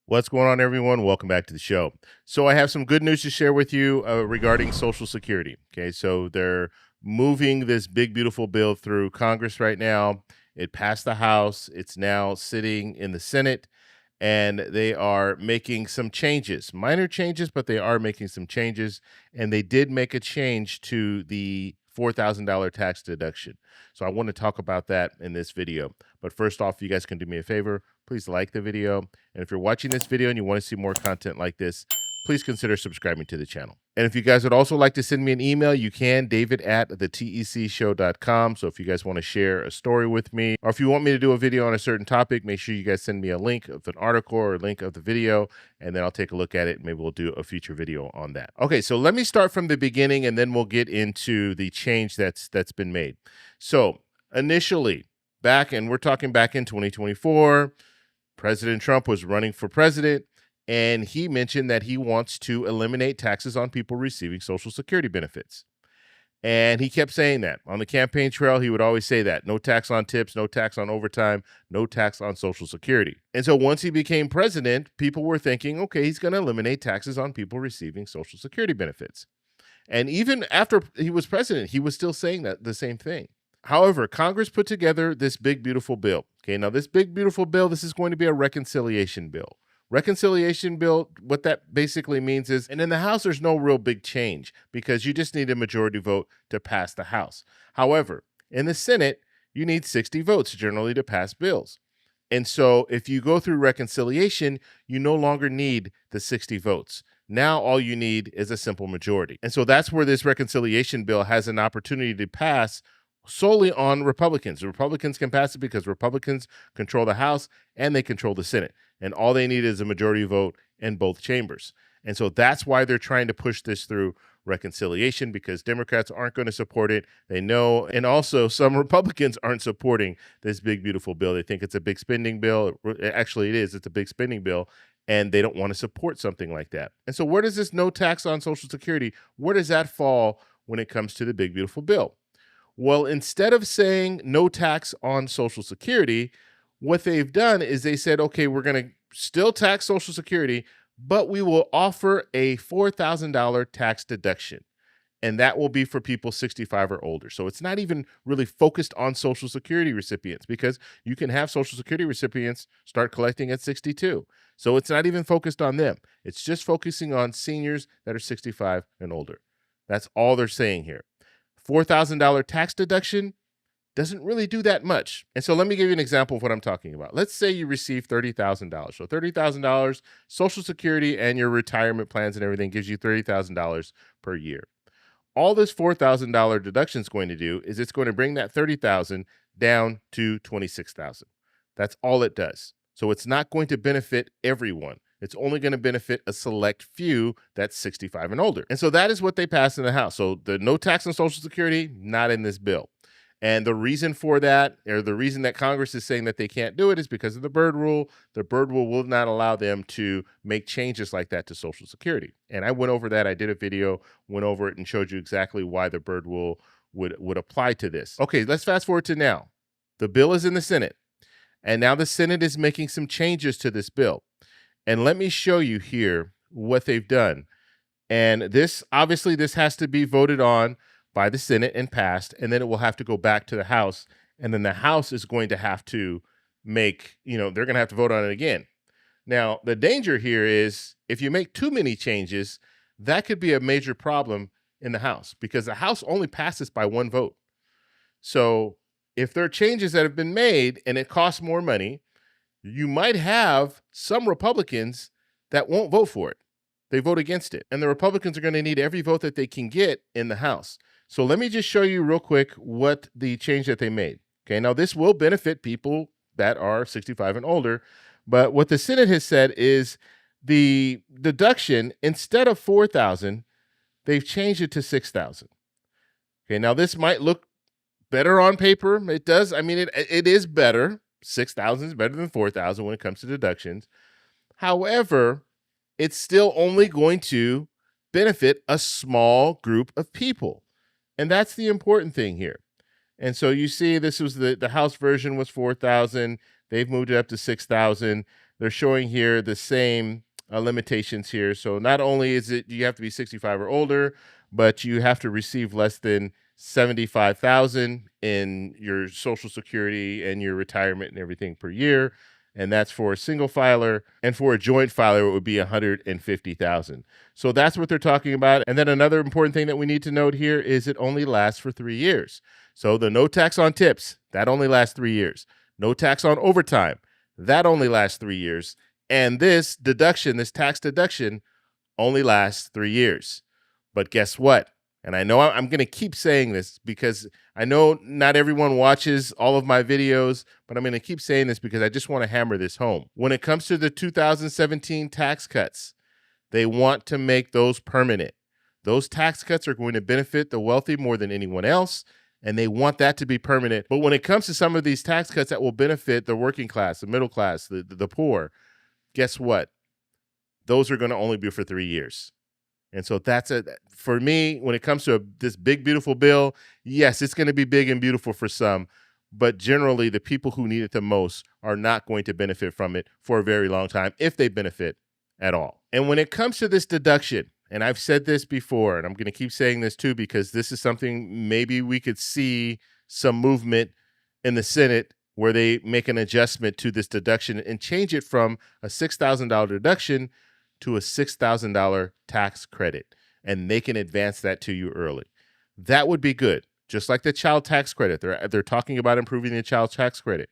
What's going on, everyone? Welcome back to the show. So I have some good news to share with you regarding Social Security. Okay, so they're moving this big, beautiful bill through Congress right now. It passed the House. It's now sitting in the Senate, and they are making some changes, minor changes, but they are making some changes. And they did make a change to the $4,000 tax deduction. So I want to talk about that in this video. But first off, you guys can do me a favor. Please like the video. And if you're watching this video and you want to see more content like this, please consider subscribing to the channel. And if you guys would also like to send me an email, you can, david@thetecshow.com. So if you guys want to share a story with me, or if you want me to do a video on a certain topic, make sure you guys send me a link of an article or a link of the video, and then I'll take a look at it, and maybe we'll do a future video on that. Okay, so let me start from the beginning, and then we'll get into the change that's been made. So initially, we're talking back in 2024, President Trump was running for president, and he mentioned that he wants to eliminate taxes on people receiving Social Security benefits. And he kept saying that. On the campaign trail, he would always say that. No tax on tips, no tax on overtime, no tax on Social Security. And so once he became president, people were thinking, okay, he's going to eliminate taxes on people receiving Social Security benefits. And even after he was president, he was still saying that the same thing. However, Congress put together this big, beautiful bill. Okay, now this big, beautiful bill, this is going to be a reconciliation bill. Reconciliation bill, what that basically means is, and in the House, there's no real big change because you just need a majority vote to pass the House. However, in the Senate, you need 60 votes generally to pass bills. And so if you go through reconciliation, you no longer need the 60 votes. Now all you need is a simple majority. And so that's where this reconciliation bill has an opportunity to pass solely on Republicans. The Republicans can pass it because Republicans control the House and they control the Senate. And all they need is a majority vote in both chambers. And so that's why they're trying to push this through reconciliation, because Democrats aren't going to support it. They know. And also some Republicans aren't supporting this big, beautiful bill. They think it's a big spending bill. Actually, it is. It's a big spending bill. And they don't want to support something like that. And so where does this no tax on Social Security, where does that fall when it comes to the big, beautiful bill? Well, instead of saying no tax on Social Security, what they've done is they said, okay, we're going to still tax Social Security, but we will offer a $4,000 tax deduction. And that will be for people 65 or older. So it's not even really focused on Social Security recipients, because you can have Social Security recipients start collecting at 62. So it's not even focused on them. It's just focusing on seniors that are 65 and older. That's all they're saying here. $4,000 tax deduction doesn't really do that much. And so let me give you an example of what I'm talking about. Let's say you receive $30,000. So $30,000, Social Security and your retirement plans and everything gives you $30,000 per year. All this $4,000 deduction is going to do is it's going to bring that $30,000 down to $26,000. That's all it does. So it's not going to benefit everyone. It's only going to benefit a select few that's 65 and older. And so that is what they passed in the House. So the no tax on Social Security, not in this bill. And the reason for that, or the reason that Congress is saying that they can't do it, is because of the Byrd Rule. The Byrd Rule will not allow them to make changes like that to Social Security. And I went over that. I did a video, went over it, and showed you exactly why the Byrd Rule would apply to this. Okay, let's fast forward to now. The bill is in the Senate. And now the Senate is making some changes to this bill. And let me show you here what they've done. And this, obviously, this has to be voted on by the Senate and passed, and then it will have to go back to the House, and then the House is going to have to make, they're going to have to vote on it again. Now, the danger here is if you make too many changes, that could be a major problem in the House, because the House only passes by one vote. So if there are changes that have been made and it costs more money, you might have some Republicans that won't vote for it. They vote against it. And the Republicans are going to need every vote that they can get in the House. So let me just show you real quick what the change that they made. Okay, now this will benefit people that are 65 and older, but what the Senate has said is the deduction, instead of $4,000, they've changed it to $6,000. Okay, now this might look better on paper. It does. I mean, it is better. 6,000 is better than 4,000 when it comes to deductions. However, it's still only going to benefit a small group of people. And that's the important thing here. And so you see, this was the House version was 4,000. They've moved it up to 6,000. they're showing here the same limitations here. So not only is it you have to be 65 or older, but you have to receive less than 75,000 in your Social Security and your retirement and everything per year. And that's for a single filer. And for a joint filer, it would be 150,000. So that's what they're talking about. And then another important thing that we need to note here is it only lasts for 3 years. So the no tax on tips, that only lasts 3 years. No tax on overtime, that only lasts 3 years. And this deduction, this tax deduction, only lasts 3 years. But guess what? And I know I'm going to keep saying this because I know not everyone watches all of my videos, but I'm going to keep saying this because I just want to hammer this home. When it comes to the 2017 tax cuts, they want to make those permanent. Those tax cuts are going to benefit the wealthy more than anyone else, and they want that to be permanent. But when it comes to some of these tax cuts that will benefit the working class, the middle class, the poor, guess what? Those are going to only be for 3 years. And so that's for me, when it comes to this big, beautiful bill, yes, it's going to be big and beautiful for some, but generally the people who need it the most are not going to benefit from it for a very long time, if they benefit at all. And when it comes to this deduction, and I've said this before, and I'm going to keep saying this too, because this is something maybe we could see some movement in the Senate where they make an adjustment to this deduction and change it from a $6,000 deduction to a $6,000 tax credit, and they can advance that to you early. That would be good. Just like the child tax credit, they're talking about improving the child tax credit.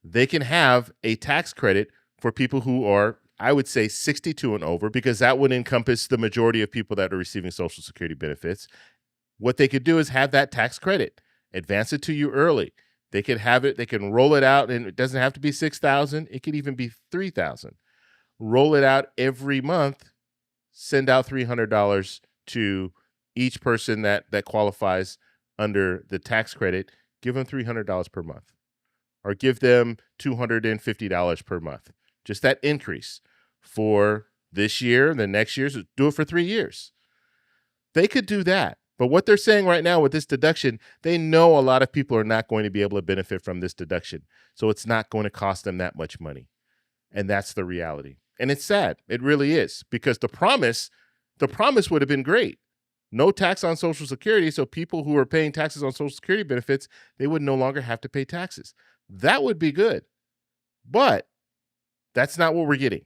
They can have a tax credit for people who are, I would say, 62 and over, because that would encompass the majority of people that are receiving Social Security benefits. What they could do is have that tax credit, advance it to you early. They could have it, they can roll it out, and it doesn't have to be $6,000. It could even be $3,000. Roll it out every month, send out $300 to each person that qualifies under the tax credit. Give them $300 per month, or give them $250 per month. Just that increase for this year, the next year, so do it for 3 years. They could do that. But what they're saying right now with this deduction, they know a lot of people are not going to be able to benefit from this deduction. So it's not going to cost them that much money. And that's the reality. And it's sad. It really is, because the promise would have been great. No tax on Social Security, so people who are paying taxes on Social Security benefits, they would no longer have to pay taxes. That would be good. But that's not what we're getting.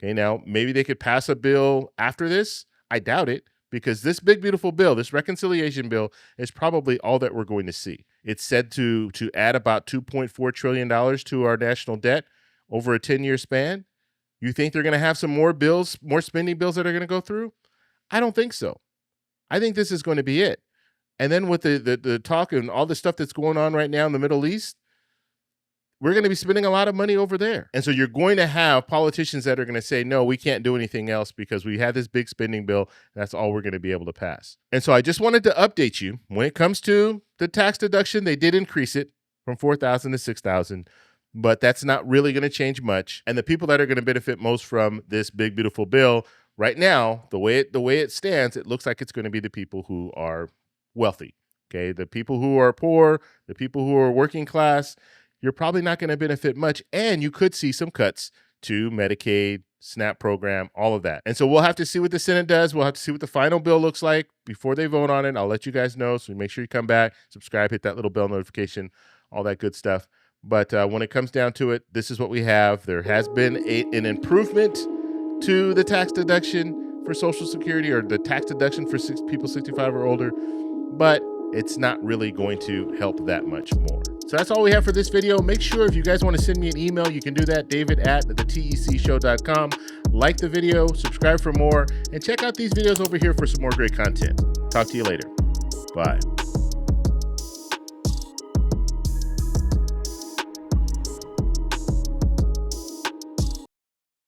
Okay, now maybe they could pass a bill after this. I doubt it, because this big, beautiful bill, this reconciliation bill, is probably all that we're going to see. It's said to add about $2.4 trillion to our national debt over a 10-year span. You think they're going to have some more bills, more spending bills that are going to go through? I don't think so. I think this is going to be it. And then with the talk and all the stuff that's going on right now in the Middle East, we're going to be spending a lot of money over there. And so you're going to have politicians that are going to say, no, we can't do anything else because we have this big spending bill. That's all we're going to be able to pass. And so I just wanted to update you. When it comes to the tax deduction, they did increase it from $4,000 to $6,000. But that's not really going to change much. And the people that are going to benefit most from this big, beautiful bill right now, the way it stands, it looks like it's going to be the people who are wealthy. Okay, the people who are poor, the people who are working class, you're probably not going to benefit much. And you could see some cuts to Medicaid, SNAP program, all of that. And so we'll have to see what the Senate does. We'll have to see what the final bill looks like before they vote on it. I'll let you guys know. So make sure you come back, subscribe, hit that little bell notification, all that good stuff. But when it comes down to it, this is what we have. There has been an improvement to the tax deduction for Social Security, or the tax deduction for people 65 or older, but it's not really going to help that much more. So that's all we have for this video. Make sure if you guys want to send me an email, you can do that, david@thetecshow.com. Like the video, subscribe for more, and check out these videos over here for some more great content. Talk to you later. Bye.